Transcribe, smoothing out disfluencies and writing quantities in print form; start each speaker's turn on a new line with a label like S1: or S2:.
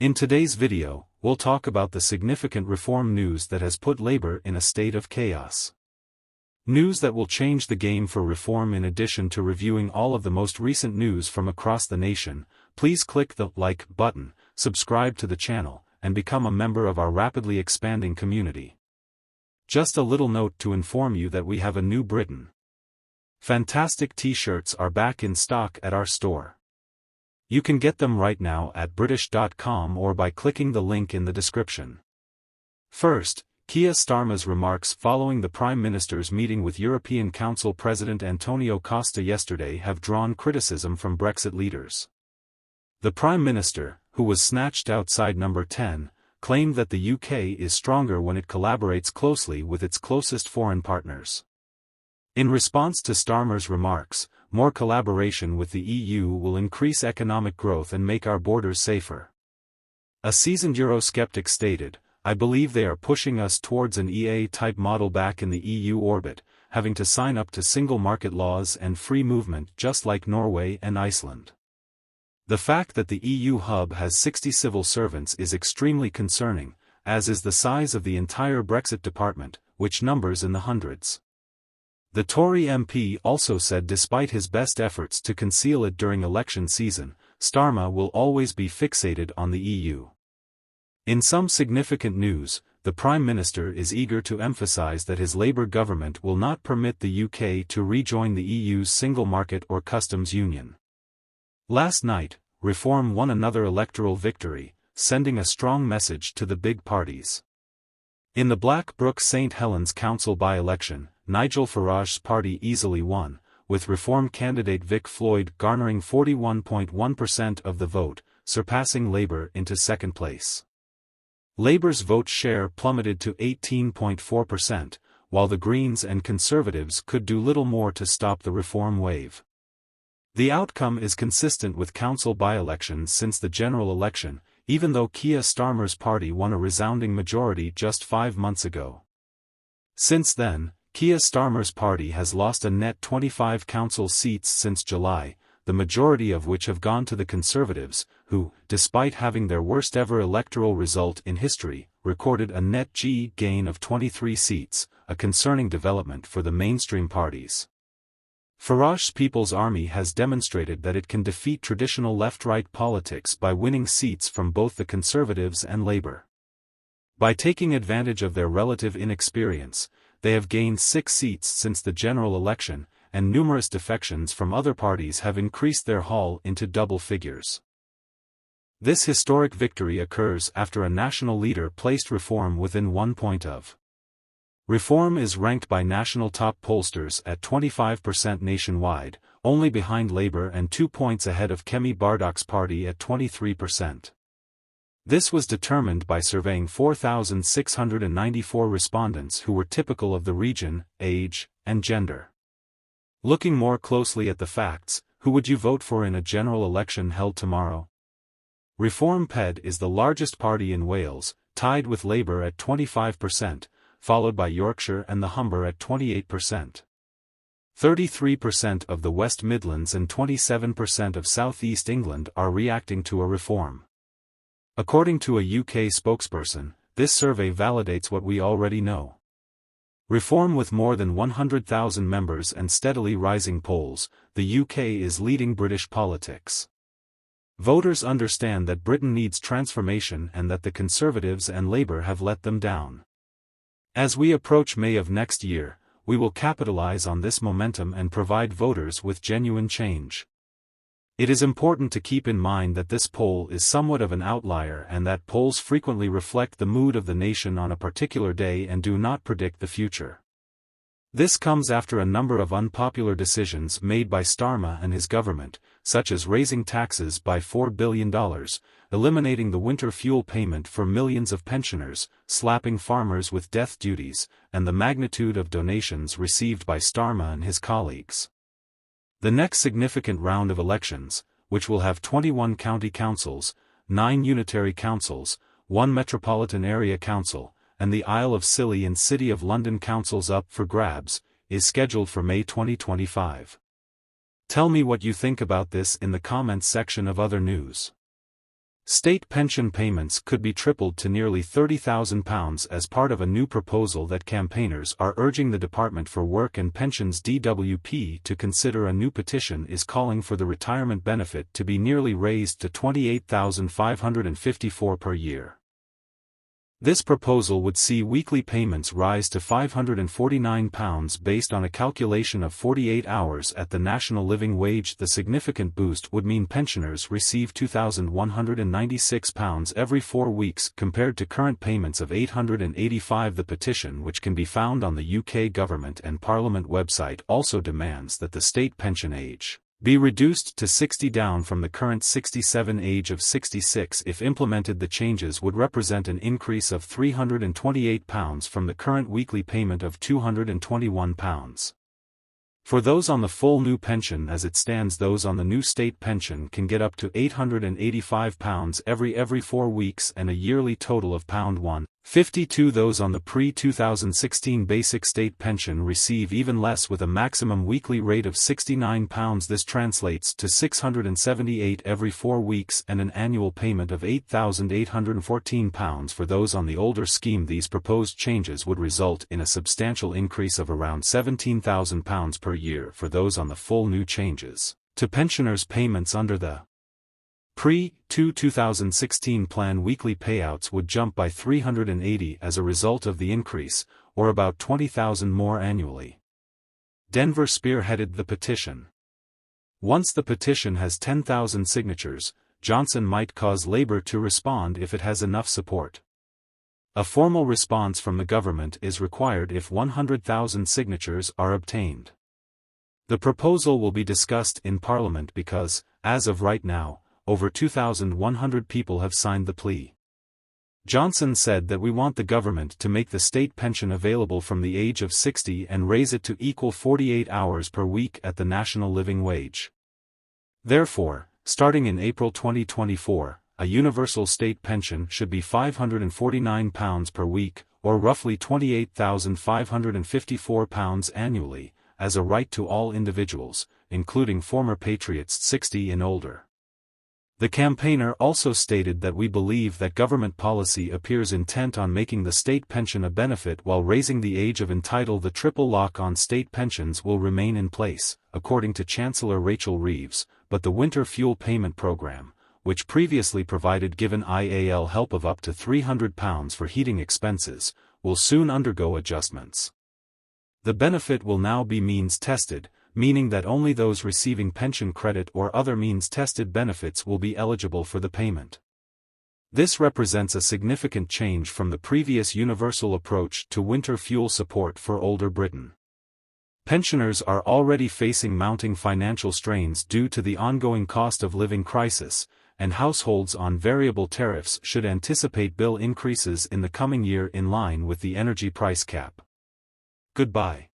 S1: In today's video, we'll talk about the significant reform news that has put Labour in a state of chaos. News that will change the game for reform. In addition to reviewing all of the most recent news from across the nation, please click the like button, subscribe to the channel, and become a member of our rapidly expanding community. Just a little note to inform you that we have a new Britain. Fantastic t-shirts are back in stock at our store. You can get them right now at british.com or by clicking the link in the description. First, Keir Starmer's remarks following the Prime Minister's meeting with European Council President Antonio Costa yesterday have drawn criticism from Brexit leaders. The Prime Minister, who was snatched outside number 10, claimed that the UK is stronger when it collaborates closely with its closest foreign partners. In response to Starmer's remarks, more collaboration with the EU will increase economic growth and make our borders safer. A seasoned Eurosceptic stated, "I believe they are pushing us towards an EA-type model back in the EU orbit, having to sign up to single market laws and free movement just like Norway and Iceland. The fact that the EU hub has 60 civil servants is extremely concerning, as is the size of the entire Brexit department, which numbers in the hundreds." The Tory MP also said despite his best efforts to conceal it during election season, Starmer will always be fixated on the EU. In some significant news, the Prime Minister is eager to emphasise that his Labour government will not permit the UK to rejoin the EU's single market or customs union. Last night, Reform won another electoral victory, sending a strong message to the big parties. In the Blackbrook St Helens Council by-election, Nigel Farage's party easily won, with Reform candidate Vic Floyd garnering 41.1% of the vote, surpassing Labour into second place. Labour's vote share plummeted to 18.4%, while the Greens and Conservatives could do little more to stop the Reform wave. The outcome is consistent with council by-elections since the general election, even though Keir Starmer's party won a resounding majority just 5 months ago. Since then, Keir Starmer's party has lost a net 25 council seats since July, the majority of which have gone to the Conservatives, who, despite having their worst-ever electoral result in history, recorded a net gain of 23 seats, a concerning development for the mainstream parties. Farage's People's Army has demonstrated that it can defeat traditional left-right politics by winning seats from both the Conservatives and Labour. By taking advantage of their relative inexperience, they have gained 6 seats since the general election, and numerous defections from other parties have increased their haul into double figures. This historic victory occurs after a national leader placed Reform within 1 point of. Reform is ranked by national top pollsters at 25% nationwide, only behind Labour and 2 points ahead of Kemi Bardak's party at 23%. This was determined by surveying 4,694 respondents who were typical of the region, age, and gender. Looking more closely at the facts, who would you vote for in a general election held tomorrow? Reform PED is the largest party in Wales, tied with Labour at 25%, followed by Yorkshire and the Humber at 28%. 33% of the West Midlands and 27% of South East England are reacting to a reform. According to a UK spokesperson, this survey validates what we already know. Reform with more than 100,000 members and steadily rising polls, the UK is leading British politics. Voters understand that Britain needs transformation and that the Conservatives and Labour have let them down. As we approach May of next year, we will capitalise on this momentum and provide voters with genuine change. It is important to keep in mind that this poll is somewhat of an outlier and that polls frequently reflect the mood of the nation on a particular day and do not predict the future. This comes after a number of unpopular decisions made by Starmer and his government, such as raising taxes by $4 billion, eliminating the winter fuel payment for millions of pensioners, slapping farmers with death duties, and the magnitude of donations received by Starmer and his colleagues. The next significant round of elections, which will have 21 county councils, 9 unitary councils, 1 metropolitan area council, and the Isle of Scilly and City of London councils up for grabs, is scheduled for May 2025. Tell me what you think about this in the comments section of other news. State pension payments could be tripled to nearly £30,000 as part of a new proposal that campaigners are urging the Department for Work and Pensions (DWP) to consider. A new petition is calling for the retirement benefit to be nearly raised to £28,554 per year. This proposal would see weekly payments rise to £549 based on a calculation of 48 hours at the national living wage. The significant boost would mean pensioners receive £2,196 every 4 weeks compared to current payments of £885. The petition, which can be found on the UK Government and Parliament website, also demands that the state pension age be reduced to 60, down from the current 67 age of 66. If implemented, the changes would represent an increase of £328 from the current weekly payment of £221. For those on the full new pension as it stands, those on the new state pension can get up to £885 every 4 weeks and a yearly total of £152. Those on the pre-2016 basic state pension receive even less, with a maximum weekly rate of £69. This translates to £678 every 4 weeks and an annual payment of £8,814 for those on the older scheme. These proposed changes would result in a substantial increase of around £17,000 per year for those on the full new changes. To pensioners, payments under the pre-2016 plan, weekly payouts would jump by $380 as a result of the increase, or about $20,000 more annually. Denver spearheaded the petition. Once the petition has 10,000 signatures, Johnson might cause Labour to respond if it has enough support. A formal response from the government is required if 100,000 signatures are obtained. The proposal will be discussed in Parliament because, as of right now, over 2,100 people have signed the plea. Johnson said that we want the government to make the state pension available from the age of 60 and raise it to equal 48 hours per week at the national living wage. Therefore, starting in April 2024, a universal state pension should be £549 per week, or roughly £28,554 annually, as a right to all individuals, including former patriots 60 and older. The campaigner also stated that we believe that government policy appears intent on making the state pension a benefit while raising the age of entitlement. The triple lock on state pensions will remain in place, according to Chancellor Rachel Reeves, but the winter fuel payment program, which previously provided given IAL help of up to £300 for heating expenses, will soon undergo adjustments. The benefit will now be means-tested, meaning that only those receiving pension credit or other means-tested benefits will be eligible for the payment. This represents a significant change from the previous universal approach to winter fuel support for older Britain. Pensioners are already facing mounting financial strains due to the ongoing cost of living crisis, and households on variable tariffs should anticipate bill increases in the coming year in line with the energy price cap. Goodbye.